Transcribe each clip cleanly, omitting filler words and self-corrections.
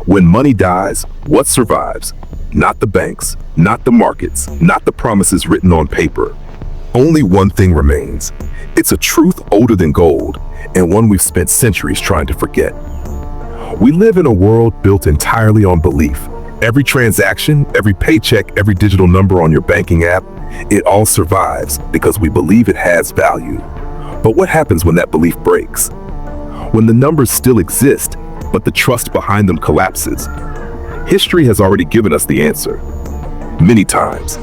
When money dies, what survives? Not the banks, not the markets, not the promises written on paper. Only one thing remains. It's a truth older than gold, and one we've spent centuries trying to forget. We live in a world built entirely on belief. Every transaction, every paycheck, every digital number on your banking app, it all survives because we believe it has value. But what happens when that belief breaks? When the numbers still exist, but the trust behind them collapses? History has already given us the answer. Many times.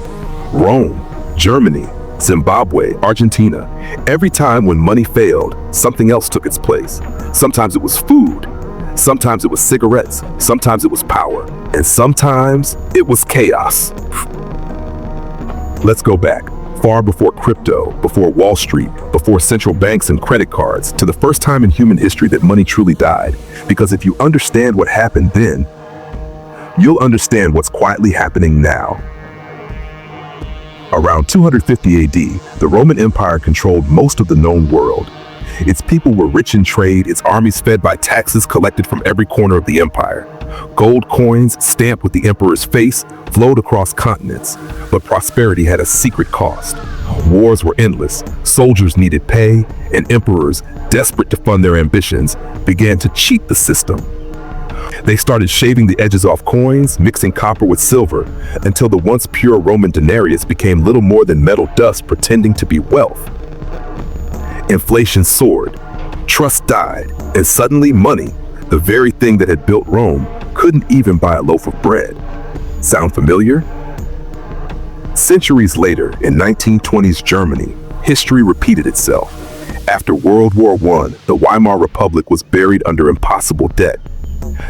Rome, Germany, Zimbabwe, Argentina. Every time when money failed, something else took its place. Sometimes it was food. Sometimes it was cigarettes. Sometimes it was power. And sometimes it was chaos. Let's go back. Far before crypto, before Wall Street, before central banks and credit cards, to the first time in human history that money truly died. Because if you understand what happened then, you'll understand what's quietly happening now. Around 250 AD, the Roman Empire controlled most of the known world. Its people were rich in trade, its armies fed by taxes collected from every corner of the empire. Gold coins, stamped with the emperor's face, flowed across continents. But prosperity had a secret cost. Wars were endless, soldiers needed pay, and emperors, desperate to fund their ambitions, began to cheat the system. They started shaving the edges off coins, mixing copper with silver, until the once pure Roman denarius became little more than metal dust pretending to be wealth. Inflation soared, trust died, and suddenly money, the very thing that had built Rome, couldn't even buy a loaf of bread. Sound familiar? Centuries later, in 1920s Germany, history repeated itself. After World War I, the Weimar Republic was buried under impossible debt.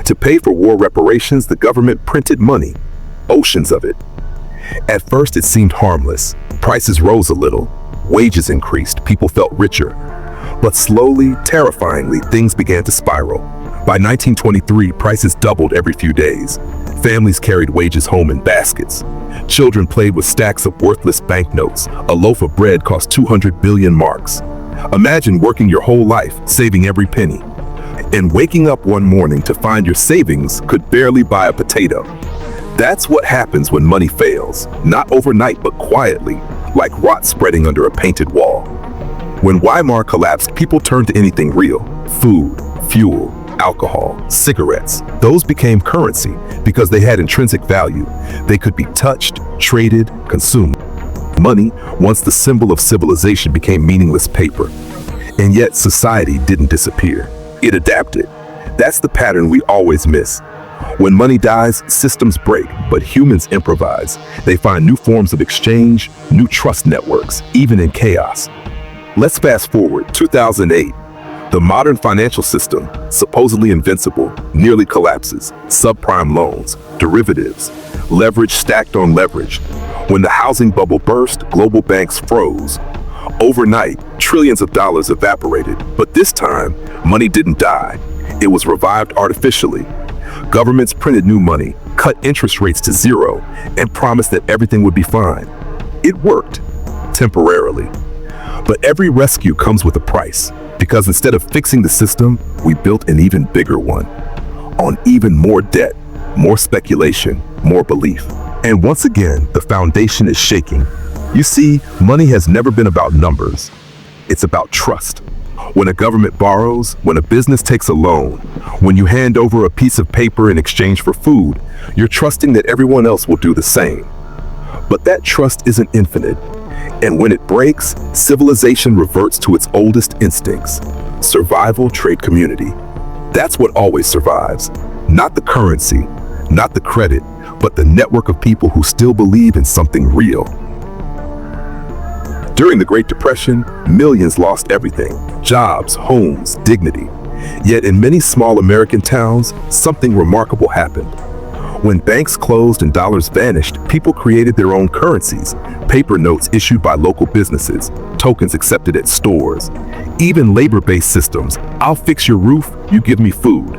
To pay for war reparations, the government printed money, oceans of it. At first it seemed harmless. Prices rose a little, wages increased, people felt richer. But slowly, terrifyingly, things began to spiral. By 1923, prices doubled every few days. Families carried wages home in baskets. Children played with stacks of worthless banknotes. A loaf of bread cost 200 billion marks. Imagine working your whole life, saving every penny, and waking up one morning to find your savings could barely buy a potato. That's what happens when money fails, not overnight but quietly, like rot spreading under a painted wall. When Weimar collapsed, people turned to anything real: food, fuel, alcohol, cigarettes. Those became currency because they had intrinsic value. They could be touched, traded, consumed. Money, once the symbol of civilization, became meaningless paper. And yet society didn't disappear. It adapted. That's the pattern we always miss. When money dies, systems break, but humans improvise. They find new forms of exchange, new trust networks, even in chaos. Let's fast forward, 2008. The modern financial system, supposedly invincible, nearly collapses. Subprime loans, derivatives, leverage stacked on leverage. When the housing bubble burst, global banks froze. Overnight, trillions of dollars evaporated. But this time, money didn't die. It was revived artificially. Governments printed new money, cut interest rates to zero, and promised that everything would be fine. It worked, temporarily. But every rescue comes with a price, because instead of fixing the system, we built an even bigger one, on even more debt, more speculation, more belief. And once again, the foundation is shaking. You see, money has never been about numbers. It's about trust. When a government borrows, when a business takes a loan, when you hand over a piece of paper in exchange for food, you're trusting that everyone else will do the same. But that trust isn't infinite. And when it breaks, civilization reverts to its oldest instincts: survival, trade, community. That's what always survives. Not the currency, not the credit, but the network of people who still believe in something real. During the Great Depression, millions lost everything: jobs, homes, dignity. Yet in many small American towns, something remarkable happened. When banks closed and dollars vanished, people created their own currencies: paper notes issued by local businesses, tokens accepted at stores, even labor-based systems. I'll fix your roof, you give me food.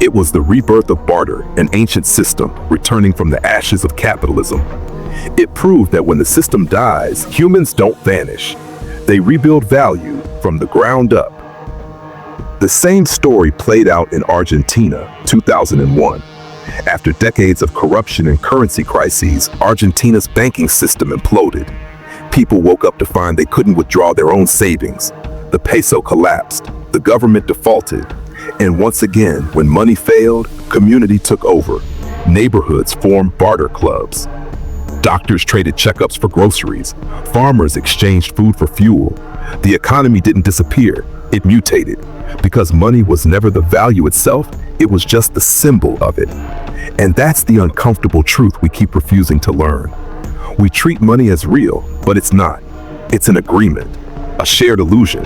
It was the rebirth of barter, an ancient system returning from the ashes of capitalism. It proved that when the system dies, humans don't vanish. They rebuild value from the ground up. The same story played out in Argentina, 2001. After decades of corruption and currency crises, Argentina's banking system imploded. People woke up to find they couldn't withdraw their own savings. The peso collapsed, the government defaulted, and once again, when money failed, community took over. Neighborhoods formed barter clubs. Doctors traded checkups for groceries. Farmers exchanged food for fuel. The economy didn't disappear, it mutated. Because money was never the value itself, it was just the symbol of it. And that's the uncomfortable truth we keep refusing to learn. We treat money as real, but it's not. It's an agreement, a shared illusion.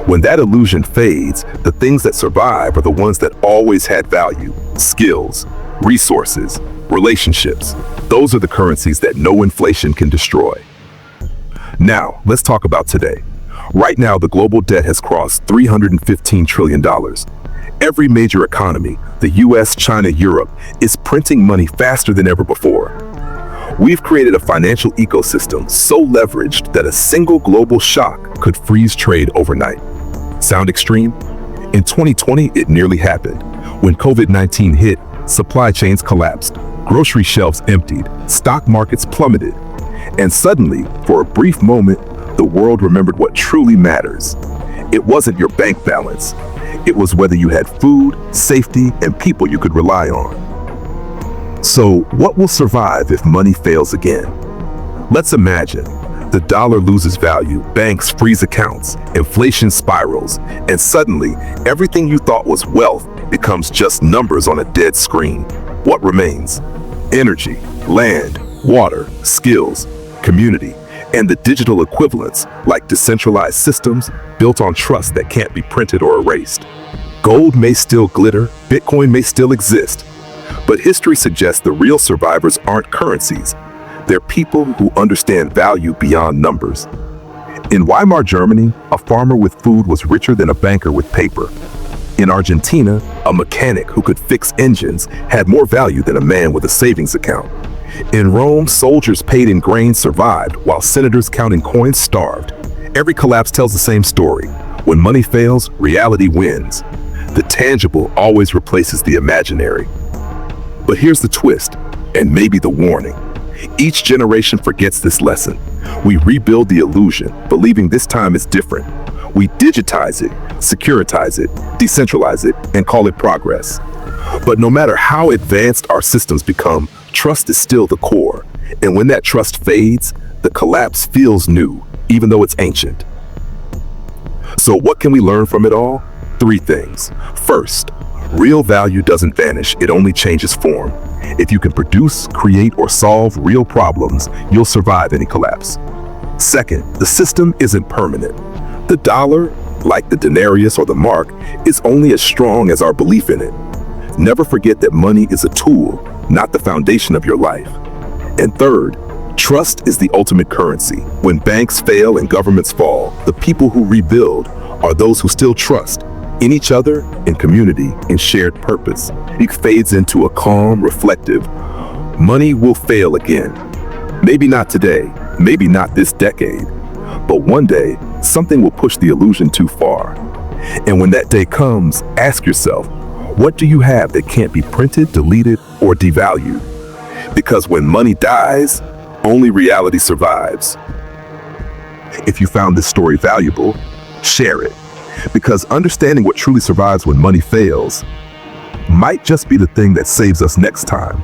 When that illusion fades, the things that survive are the ones that always had value: skills, resources, relationships. Those are the currencies that no inflation can destroy. Now, let's talk about today. Right now, the global debt has crossed $315 trillion. Every major economy, the US, China, Europe, is printing money faster than ever before. We've created a financial ecosystem so leveraged that a single global shock could freeze trade overnight. Sound extreme? In 2020, it nearly happened. When COVID-19 hit, supply chains collapsed, grocery shelves emptied, stock markets plummeted. And suddenly, for a brief moment, the world remembered what truly matters. It wasn't your bank balance. It was whether you had food, safety, and people you could rely on. So, what will survive if money fails again? Let's imagine. The dollar loses value, banks freeze accounts, inflation spirals, and suddenly, everything you thought was wealth becomes just numbers on a dead screen. What remains? Energy, land, water, skills, community, and the digital equivalents like decentralized systems built on trust that can't be printed or erased. Gold may still glitter, Bitcoin may still exist, but history suggests the real survivors aren't currencies. They're people who understand value beyond numbers. In Weimar Germany, a farmer with food was richer than a banker with paper. In Argentina, a mechanic who could fix engines had more value than a man with a savings account. In Rome, soldiers paid in grain survived, while senators counting coins starved. Every collapse tells the same story. When money fails, reality wins. The tangible always replaces the imaginary. But here's the twist, and maybe the warning. Each generation forgets this lesson. We rebuild the illusion, believing this time is different. We digitize it, securitize it, decentralize it, and call it progress. But no matter how advanced our systems become, trust is still the core. And when that trust fades, the collapse feels new, even though it's ancient. So what can we learn from it all? 3 things. First, real value doesn't vanish, it only changes form. If you can produce, create, or solve real problems, you'll survive any collapse. Second, the system isn't permanent. The dollar, like the denarius or the mark, is only as strong as our belief in it. Never forget that money is a tool, not the foundation of your life. And third, trust is the ultimate currency. When banks fail and governments fall, the people who rebuild are those who still trust in each other, in community, in shared purpose. It fades into a calm, reflective, money will fail again. Maybe not today, maybe not this decade, but one day, something will push the illusion too far. And when that day comes, ask yourself, what do you have that can't be printed, deleted, or devalued? Because when money dies, only reality survives. If you found this story valuable, share it. Because understanding what truly survives when money fails might just be the thing that saves us next time.